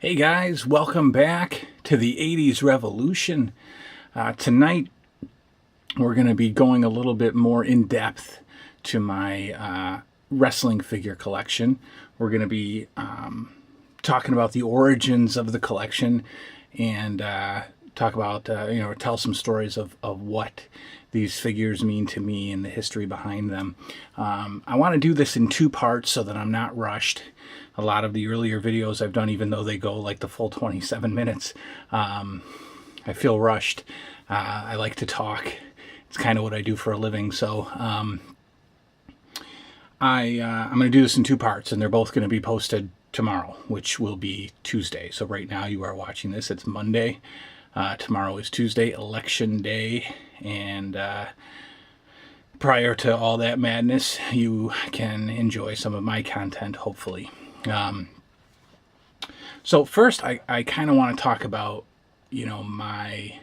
Hey guys, welcome back to the 80s Revolution. Tonight we're going to be going a little bit more in depth to my wrestling figure collection. We're going to be talking about the origins of the collection and talk about, tell some stories of what these figures mean to me and the history behind them. I want to do this in two parts so that I'm not rushed. A lot of the earlier videos I've done, even though they go like the full 27 minutes, I feel rushed. I like to talk. It's kind of what I do for a living. So I'm going to do this in two parts, and they're both going to be posted tomorrow, which will be Tuesday. So right now you are watching this. It's Monday. Tomorrow is Tuesday, Election Day, and prior to all that madness, you can enjoy some of my content, hopefully. So first, I kind of want to talk about, my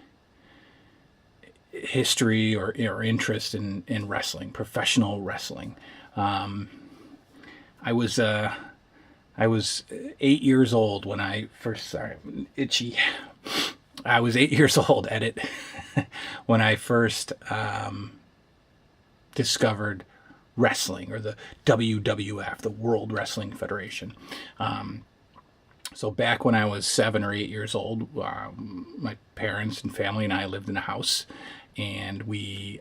history or interest in wrestling, professional wrestling. I was 8 years old when I first, itchy. I was 8 years old, edit, when I first discovered wrestling, or the WWF, the World Wrestling Federation. So back when I was 7 or 8 years old, my parents and family and I lived in a house, and we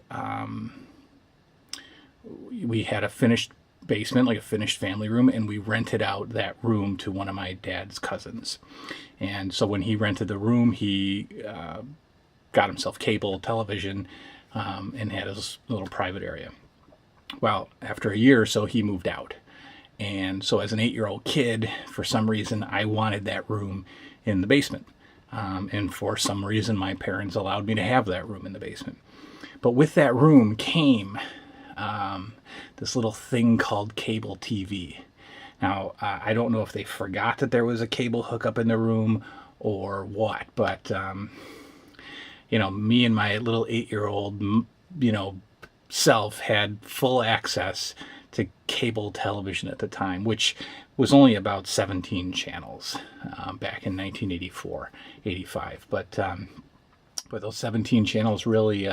had a finished basement, like a finished family room, and we rented out that room to one of my dad's cousins. And so when he rented the room, he got himself cable television and had his little private area. Well, after a year or so, he moved out. And so as an 8-year-old kid, for some reason, I wanted that room in the basement. And for some reason, my parents allowed me to have that room in the basement. But with that room came this little thing called cable TV. Now, I don't know if they forgot that there was a cable hookup in the room or what, but, me and my little 8-year-old, self had full access to cable television at the time, which was only about 17 channels back in 1984, 85. But those 17 channels really,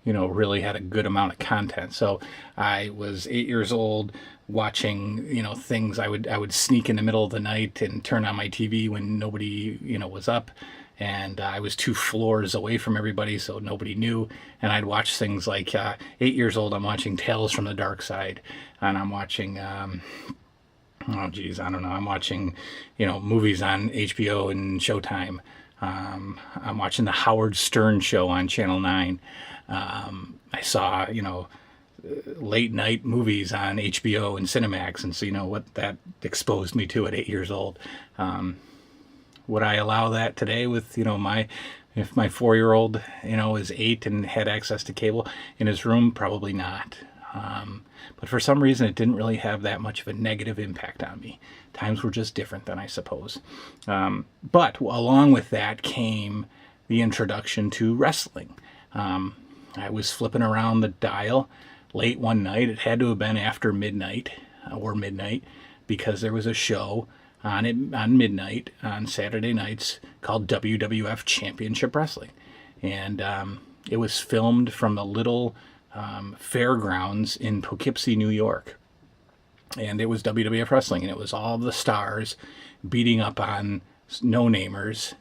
really had a good amount of content. So I was 8 years old watching, things. I would sneak in the middle of the night and turn on my TV when nobody, was up. And I was 2 floors away from everybody, so nobody knew. And I'd watch things like, 8 years old, I'm watching Tales from the Dark Side. And I'm watching, I'm watching, movies on HBO and Showtime. I'm watching the Howard Stern Show on Channel 9. I saw, late night movies on HBO and Cinemax. And so, what that exposed me to at 8 years old. Would I allow that today with, if my 4-year-old, is 8 and had access to cable in his room? Probably not. But for some reason, it didn't really have that much of a negative impact on me. Times were just different then, I suppose. But along with that came the introduction to wrestling. I was flipping around the dial late one night. It had to have been after midnight, because there was a show on midnight on Saturday nights called WWF Championship Wrestling. And it was filmed from the little fairgrounds in Poughkeepsie, New York. And it was WWF Wrestling, and it was all the stars beating up on no-namers,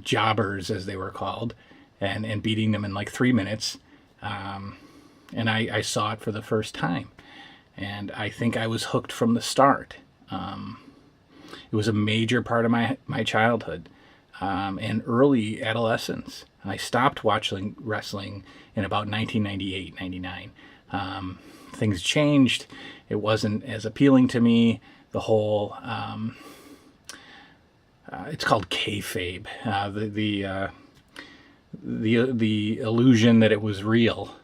jobbers as they were called, and beating them in like 3 minutes. And I saw it for the first time. And I think I was hooked from the start. It was a major part of my childhood and early adolescence. I stopped watching wrestling in about 1998, 99. Things changed. It wasn't as appealing to me. The whole, it's called kayfabe. The illusion that it was real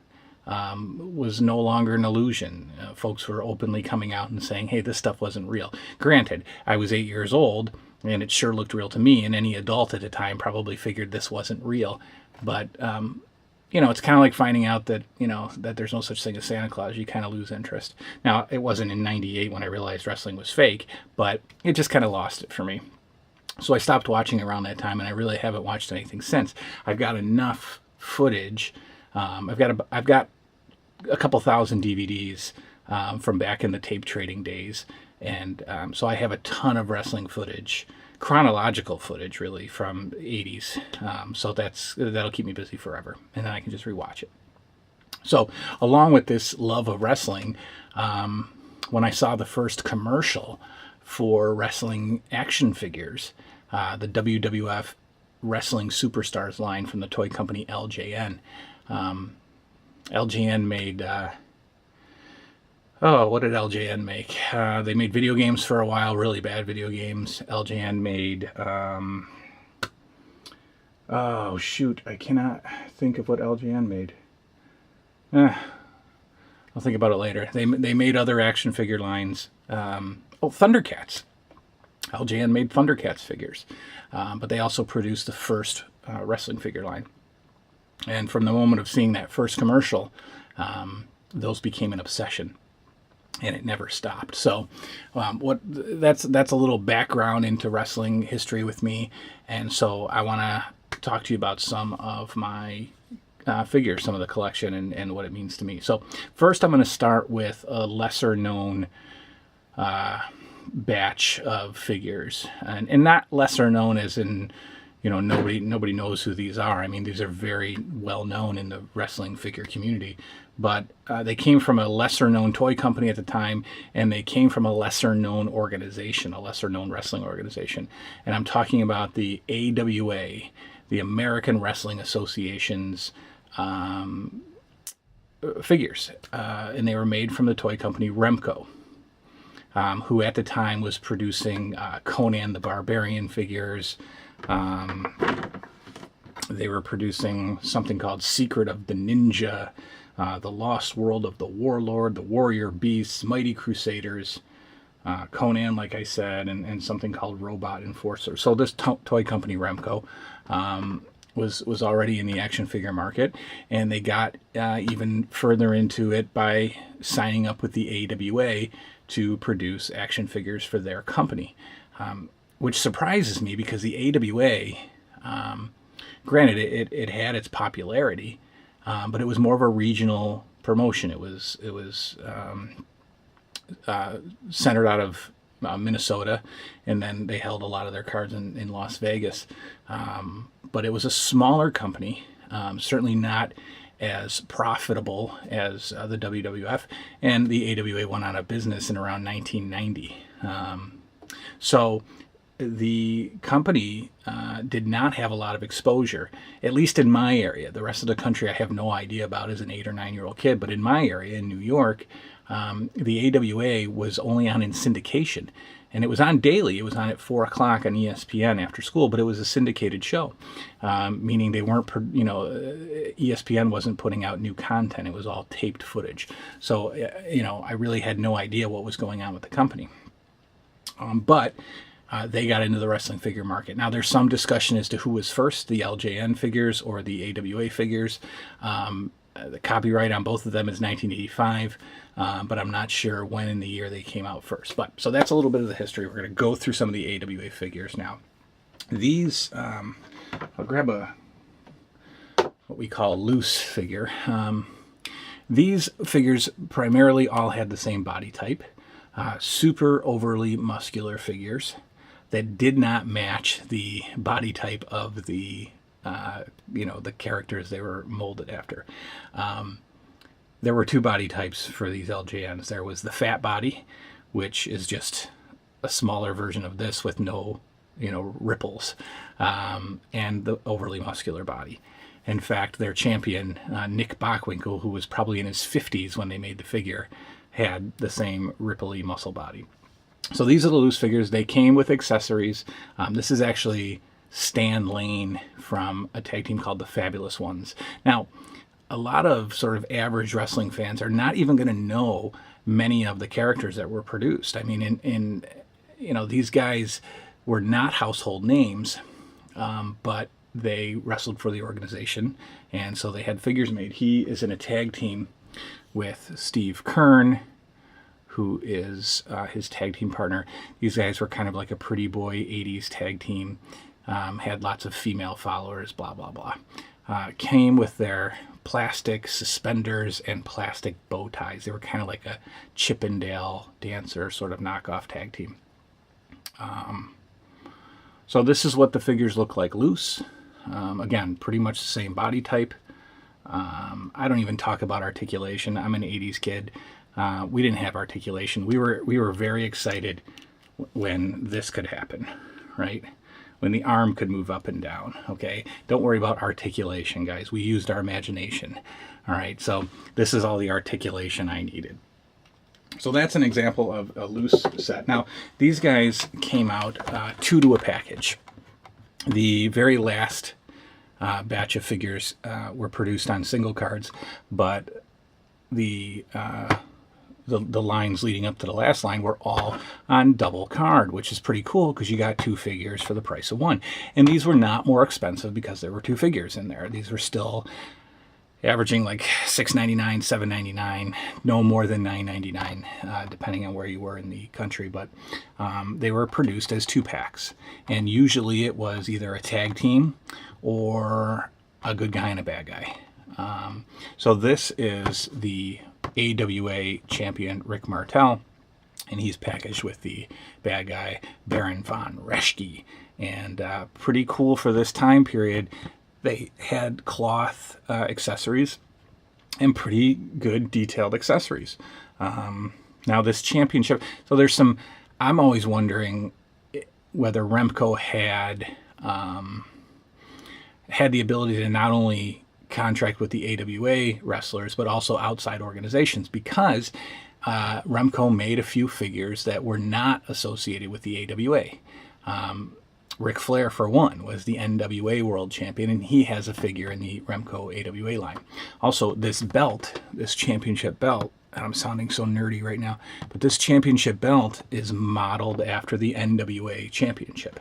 was no longer an illusion. Folks were openly coming out and saying, hey, this stuff wasn't real. Granted, I was 8 years old, and it sure looked real to me, and any adult at the time probably figured this wasn't real. But, it's kind of like finding out that, that there's no such thing as Santa Claus. You kind of lose interest. Now, it wasn't in 98 when I realized wrestling was fake, but it just kind of lost it for me. So I stopped watching around that time, and I really haven't watched anything since. I've got enough footage. I've got a couple thousand DVDs from back in the tape trading days, and so I have a ton of wrestling footage, chronological footage, really, from 80s. So that'll keep me busy forever, and then I can just rewatch it. So, along with this love of wrestling, when I saw the first commercial for wrestling action figures, the WWF Wrestling Superstars line from the toy company LJN. LJN made, what did LJN make? They made video games for a while, really bad video games. LJN made, I cannot think of what LJN made. I'll think about it later. They made other action figure lines. Thundercats. LJN made Thundercats figures, but they also produced the first wrestling figure line. And from the moment of seeing that first commercial, those became an obsession, and it never stopped. So, that's a little background into wrestling history with me, and so I want to talk to you about some of my figures, some of the collection, and what it means to me. So first, I'm going to start with a lesser known batch of figures, and not lesser known as in, nobody knows who these are. I mean, these are very well known in the wrestling figure community, but they came from a lesser known toy company at the time, and they came from a lesser known organization, a lesser known wrestling organization. And I'm talking about the AWA, the American Wrestling Association's figures, and they were made from the toy company Remco, who at the time was producing Conan the Barbarian figures. They were producing something called Secret of the Ninja, The Lost World of the Warlord, The Warrior Beasts, Mighty Crusaders, Conan, like I said, and something called Robot Enforcer. So this toy company Remco was already in the action figure market, and they got even further into it by signing up with the AWA to produce action figures for their company, which surprises me because the AWA, granted, it had its popularity, but it was more of a regional promotion. It was centered out of Minnesota, and then they held a lot of their cards in Las Vegas. But it was a smaller company, certainly not as profitable as the WWF, and the AWA went out of business in around 1990. So the company did not have a lot of exposure, at least in my area. The rest of the country I have no idea about as an 8 or 9 year old kid, but in my area in New York, the AWA was only on in syndication, and it was on daily. It was on at 4 o'clock on ESPN after school, but it was a syndicated show, meaning they weren't, ESPN wasn't putting out new content. It was all taped footage. So, I really had no idea what was going on with the company. But they got into the wrestling figure market. Now, there's some discussion as to who was first, the LJN figures or the AWA figures. The copyright on both of them is 1985, but I'm not sure when in the year they came out first. So that's a little bit of the history. We're going to go through some of the AWA figures now. These, I'll grab what we call a loose figure. These figures primarily all had the same body type, super overly muscular figures that did not match the body type of the the characters they were molded after. There were two body types for these LJNs. There was the fat body, which is just a smaller version of this with no, ripples, and the overly muscular body. In fact, their champion, Nick Bockwinkel, who was probably in his 50s when they made the figure, had the same ripply muscle body. So these are the loose figures. They came with accessories. This is actually Stan Lane from a tag team called the Fabulous Ones. Now, a lot of sort of average wrestling fans are not even going to know many of the characters that were produced. I mean, these guys were not household names, but they wrestled for the organization, and so they had figures made. He is in a tag team with Steve Kern, who is his tag team partner. These guys were kind of like a pretty boy 80s tag team, had lots of female followers, blah, blah, blah. Came with their plastic suspenders and plastic bow ties. They were kind of like a Chippendale Dancer sort of knockoff tag team. So this is what the figures look like loose. Again, pretty much the same body type. I don't even talk about articulation. I'm an 80s kid. We didn't have articulation. We were very excited when this could happen, right? When the arm could move up and down, okay? Don't worry about articulation, guys. We used our imagination, all right? So this is all the articulation I needed. So that's an example of a loose set. Now, these guys came out 2 to a package. The very last batch of figures were produced on single cards, but the lines leading up to the last line were all on double card, which is pretty cool because you got 2 figures for the price of 1. And these were not more expensive because there were 2 figures in there. These were still averaging like $6.99, $7.99, no more than $9.99, depending on where you were in the country. But they were produced as 2 packs, and usually it was either a tag team or a good guy and a bad guy. So this is the AWA champion Rick Martel, and he's packaged with the bad guy Baron von Raschke. And pretty cool for this time period. They had cloth accessories and pretty good detailed accessories. Now this championship, so there's some, I'm always wondering whether Remco had the ability to not only contract with the AWA wrestlers, but also outside organizations, because Remco made a few figures that were not associated with the AWA. Ric Flair, for one, was the NWA World Champion, and he has a figure in the Remco AWA line. Also, this belt, this championship belt, and I'm sounding so nerdy right now, but this championship belt is modeled after the NWA Championship.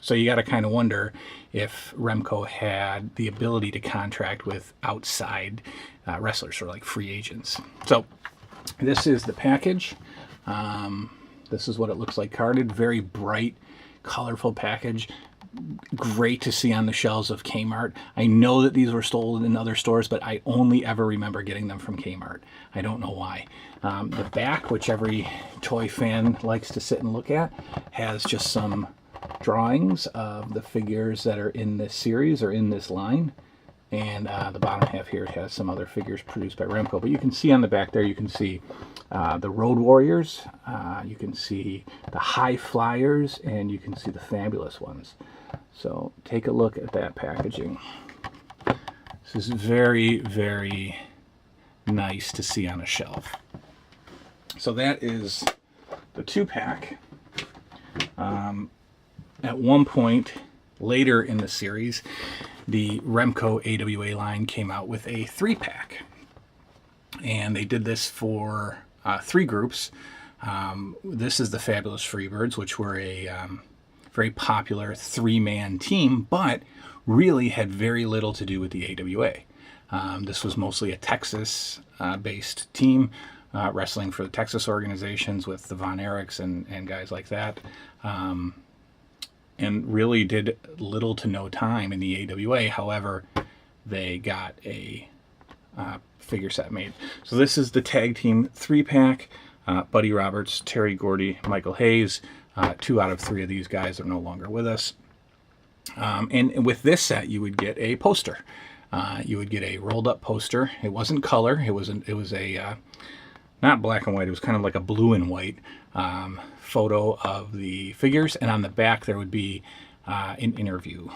So you got to kind of wonder if Remco had the ability to contract with outside wrestlers, or like free agents. So this is the package. This is what it looks like carded. Very bright, colorful package. Great to see on the shelves of Kmart. I know that these were sold in other stores, but I only ever remember getting them from Kmart. I don't know why. The back, which every toy fan likes to sit and look at, has just some drawings of the figures that are in this series or in this line. And the bottom half here has some other figures produced by Remco. But you can see on the back there, you can see the Road Warriors, you can see the High Flyers, and you can see the Fabulous Ones. So take a look at that packaging. This is very, very nice to see on a shelf. So that is the 2-pack. At one point later in the series, the Remco AWA line came out with a 3-pack. And they did this for 3 groups. This is the Fabulous Freebirds, which were a very popular 3-man team, but really had very little to do with the AWA. This was mostly a Texas-based team, wrestling for the Texas organizations with the Von Erichs and guys like that. And really did little to no time in the AWA. However, they got a figure set made. So this is the tag team 3-pack. Buddy Roberts, Terry Gordy, Michael Hayes. 2 out of 3 of these guys are no longer with us. And with this set, you would get a poster. You would get a rolled up poster. It wasn't color. It was a not black and white. It was kind of like a blue and white photo of the figures, and on the back there would be an interview,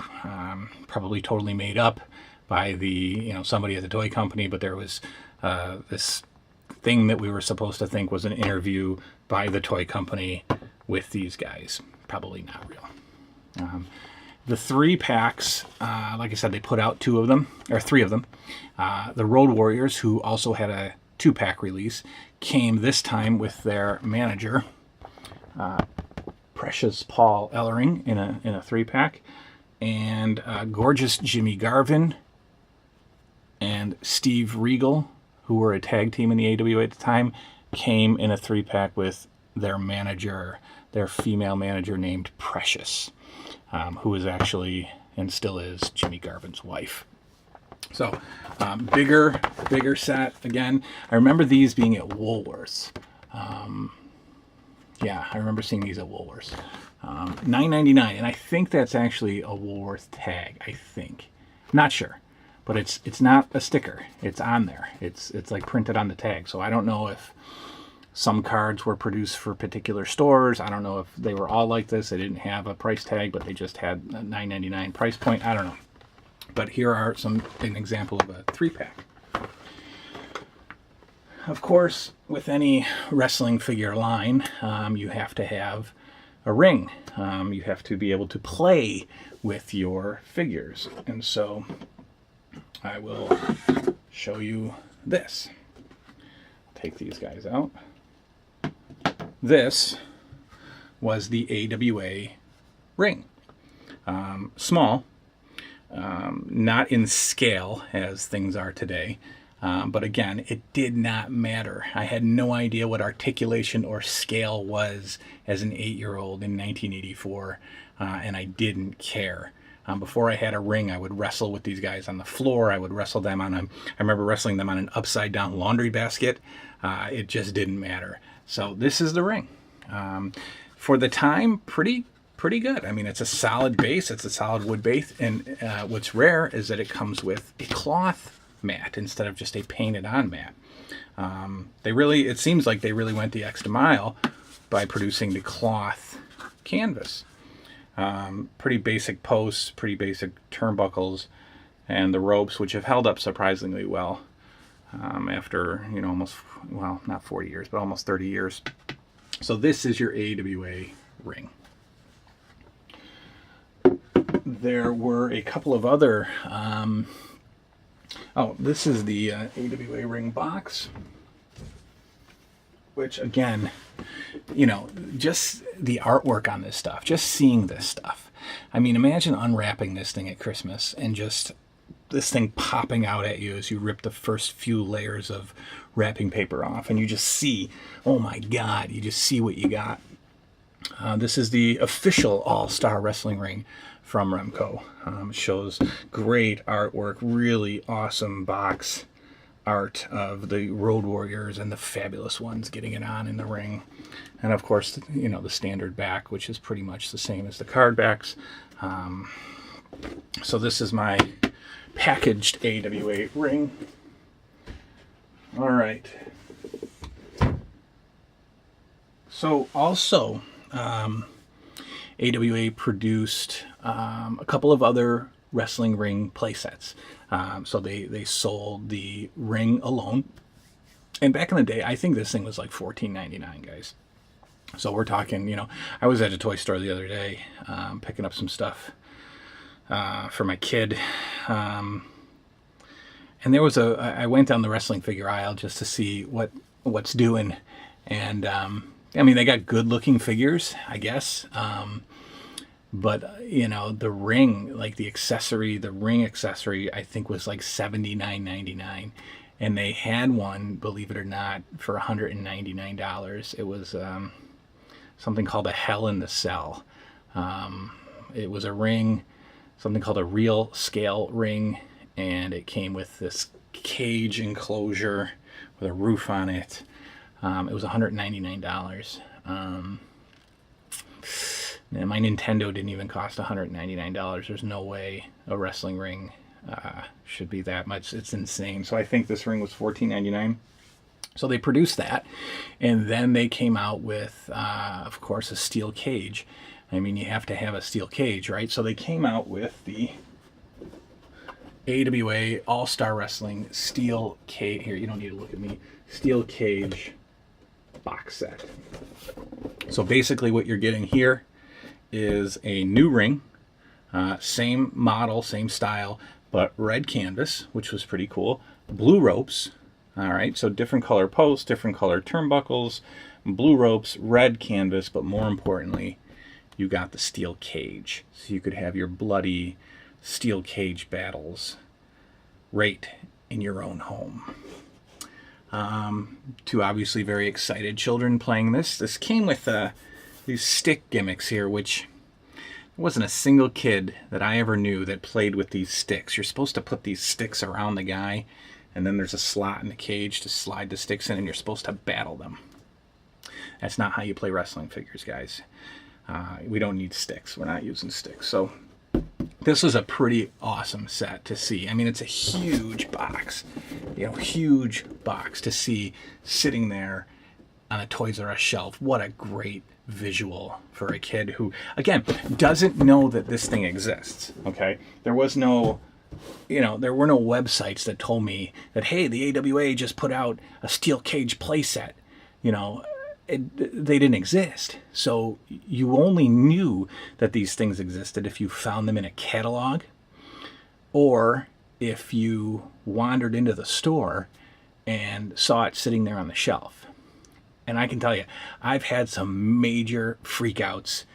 probably totally made up by the somebody at the toy company, but there was this thing that we were supposed to think was an interview by the toy company with these guys. Probably not real. The 3 packs, like I said, they put out 2 of them, or 3 of them. The Road Warriors, who also had a 2-pack release, came this time with their manager, Precious Paul Ellering, in a 3-pack, and Gorgeous Jimmy Garvin and Steve Regal, who were a tag team in the AWA at the time, came in a 3-pack with their manager, their female manager named Precious, who is actually and still is Jimmy Garvin's wife. So bigger set again. I remember these being at Woolworths. Yeah, I remember seeing these at Woolworths. $9.99, and I think that's actually a Woolworth tag. I think, not sure, but it's not a sticker. It's on there. It's like printed on the tag. So I don't know if some cards were produced for particular stores. I don't know if they were all like this. They didn't have a price tag, but they just had a $9.99 price point. I don't know. But here are an example of a 3-pack. Of course, with any wrestling figure line, you have to have a ring. You have to be able to play with your figures. And so I will show you this. Take these guys out. This was the AWA Ring. Small, not in scale as things are today, but again, it did not matter. I had no idea what articulation or scale was as an 8-year-old in 1984, and I didn't care. Before I had a ring, I would wrestle with these guys on the floor. I would wrestle them on I remember wrestling them on an upside-down laundry basket. It just didn't matter. So this is the ring. For the time, pretty good. I mean, it's a solid base. It's a solid wood base. And what's rare is that it comes with a cloth mat instead of just a painted on mat. It seems like they really went the extra mile by producing the cloth canvas. Pretty basic posts, pretty basic turnbuckles, and the ropes, which have held up surprisingly well after, almost, well, not 40 years, but almost 30 years. So this is your AWA ring. There were a couple of other, this is the AWA ring box, which again, just the artwork on this stuff, just seeing this stuff. I mean, imagine unwrapping this thing at Christmas and just this thing popping out at you as you rip the first few layers of wrapping paper off, and you just see, oh my God, you just see what you got. This is the official All-Star Wrestling Ring from Remco. It shows great artwork, really awesome box art of the Road Warriors and the Fabulous Ones getting it on in the ring. And of course, the standard back, which is pretty much the same as the card backs. So this is my packaged AWA ring. All right. So also, AWA produced a couple of other wrestling ring playsets. So they sold the ring alone. And back in the day, I think this thing was like $14.99, guys. So we're talking, I was at a toy store the other day picking up some stuff for my kid. And there was I went down the wrestling figure aisle just to see what's doing. And they got good looking figures, I guess. But, the ring, like the ring accessory, I think was like $79.99. And they had one, believe it or not, for $199. It was something called a Hell in the Cell. It was a ring, something called a real scale ring. And it came with this cage enclosure with a roof on it. It was $199. And my Nintendo didn't even cost $199. There's no way a wrestling ring should be that much. It's insane. So I think this ring was $14.99. So they produced that, and then they came out with, of course, a steel cage. I mean, you have to have a steel cage, right? So they came out with the AWA All-Star Wrestling steel cage. Here, you don't need to look at me. Steel cage box set. So basically what you're getting here is a new ring, same model, same style, but red canvas, which was pretty cool. Blue ropes, all right, so different color posts, different color turnbuckles, blue ropes, red canvas, but more importantly, you got the steel cage. So you could have your bloody steel cage battles right in your own home. Two obviously very excited children playing this. This came with these stick gimmicks here, which there wasn't a single kid that I ever knew that played with these sticks. You're supposed to put these sticks around the guy, and then there's a slot in the cage to slide the sticks in, and you're supposed to battle them. That's not how you play wrestling figures, guys. We don't need sticks. We're not using sticks. So this was a pretty awesome set to see. I mean, it's a huge box, huge box to see sitting there on a Toys R Us shelf. What a great visual for a kid who, again, doesn't know that this thing exists, okay? There were no websites that told me that, hey, the AWA just put out a steel cage playset. They didn't exist. So you only knew that these things existed if you found them in a catalog, or if you wandered into the store and saw it sitting there on the shelf. And I can tell you, I've had some major freakouts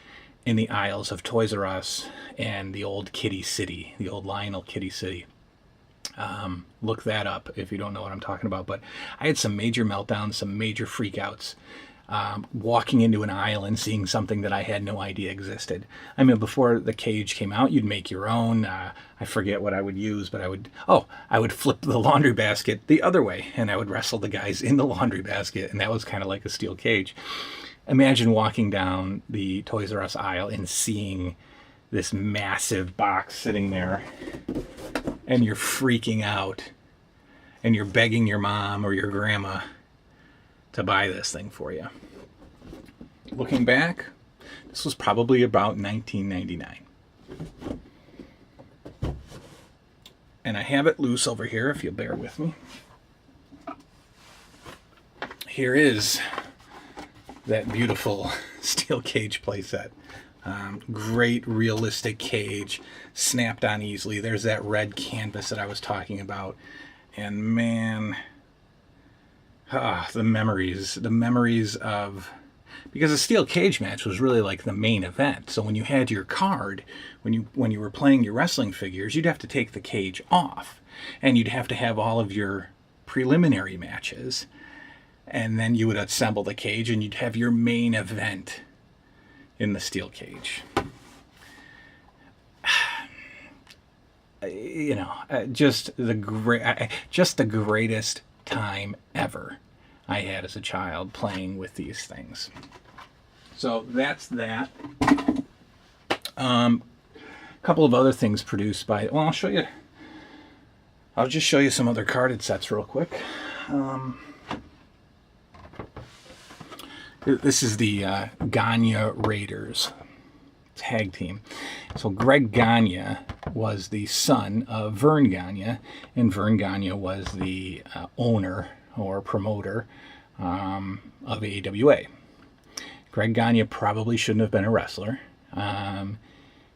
in the aisles of Toys R Us and the old Kitty City, the old Lionel Kitty City. Look that up if you don't know what I'm talking about. But I had some major meltdowns, some major freakouts, walking into an aisle and seeing something that I had no idea existed. I mean, before the cage came out, you'd make your own. I forget what I would use, but I would flip the laundry basket the other way, and I would wrestle the guys in the laundry basket, and that was kind of like a steel cage. Imagine walking down the Toys R Us aisle and seeing this massive box sitting there, and you're freaking out, and you're begging your mom or your grandma to buy this thing for you. Looking back, this was probably about 1999. And I have it loose over here, if you'll bear with me. Here is that beautiful steel cage playset. Great realistic cage, snapped on easily. There's that red canvas that I was talking about. And man, the memories of, because the steel cage match was really like the main event. So when you had your card, when you were playing your wrestling figures, you'd have to take the cage off, and you'd have to have all of your preliminary matches, and then you would assemble the cage, and you'd have your main event in the steel cage. Just the greatest time ever I had as a child playing with these things. So that's that. A couple of other things produced by, well, I'll just show you some other carded sets real quick. This is the Ganya Raiders tag team. So Greg Ganya was the son of Vern Ganya, and Vern Ganya was the owner or promoter of AWA. Greg Ganya probably shouldn't have been a wrestler.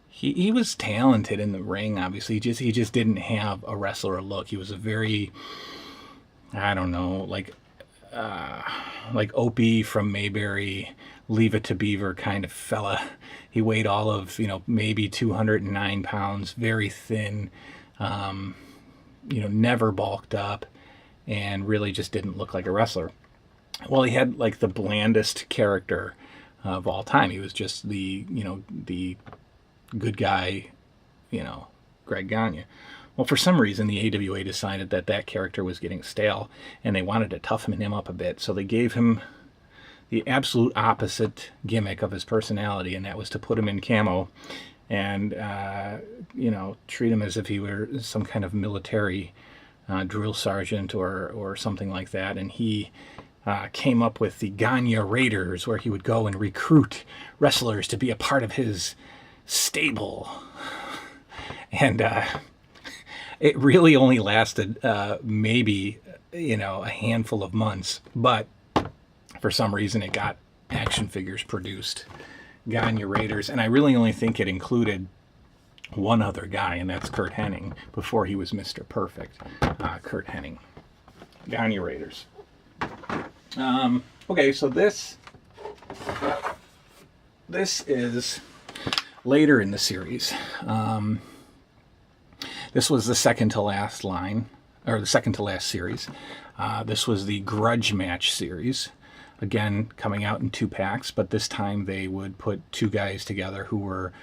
He was talented in the ring, obviously. He just didn't have a wrestler look. He was a very, I don't know, like Opie from Mayberry, Leave It to Beaver kind of fella. He weighed all of, maybe 209 pounds, very thin, never bulked up, and really just didn't look like a wrestler. Well, he had like the blandest character of all time. He was just the good guy, Greg Ganya. Well, for some reason, the AWA decided that character was getting stale, and they wanted to toughen him up a bit. So they gave him the absolute opposite gimmick of his personality, and that was to put him in camo and, treat him as if he were some kind of military drill sergeant or something like that. And he came up with the Ganya Raiders, where he would go and recruit wrestlers to be a part of his stable. And it really only lasted maybe, a handful of months. But for some reason, it got action figures produced, Ganya Raiders. And I really only think it included one other guy, and that's Kurt Hennig, before he was Mr. Perfect. Kurt Hennig. Ganya Raiders. Okay, so this is later in the series. This was the second to last line, or the second to last series. This was the Grudge Match series. Again, coming out in 2 packs, but this time they would put 2 guys together who were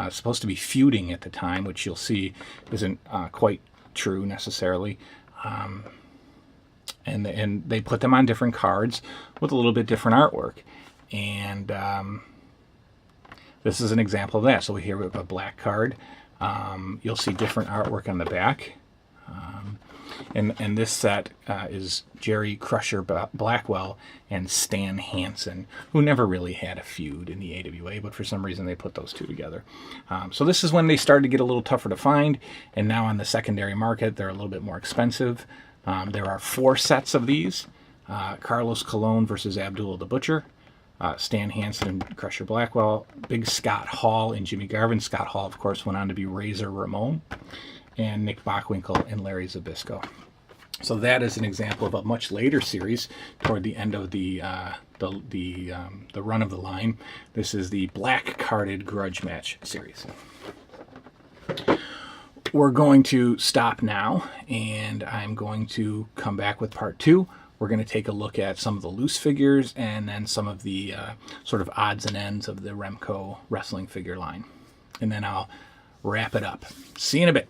supposed to be feuding at the time, which you'll see isn't quite true necessarily. And they put them on different cards with a little bit different artwork. And this is an example of that. So here we have a black card. You'll see different artwork on the back. And this set is Jerry Crusher Blackwell and Stan Hansen, who never really had a feud in the AWA, but for some reason they put those 2 together. So this is when they started to get a little tougher to find, and now on the secondary market they're a little bit more expensive. There are 4 sets of these. Carlos Colon versus Abdul the Butcher, Stan Hansen and Crusher Blackwell, Big Scott Hall and Jimmy Garvin. Scott Hall, of course, went on to be Razor Ramon, and Nick Bockwinkel and Larry Zbyszko. So that is an example of a much later series toward the end of the run of the line. This is the black carded Grudge Match series. We're going to stop now, and I'm going to come back with part 2. We're going to take a look at some of the loose figures and then some of the sort of odds and ends of the Remco wrestling figure line. And then I'll wrap it up. See you in a bit.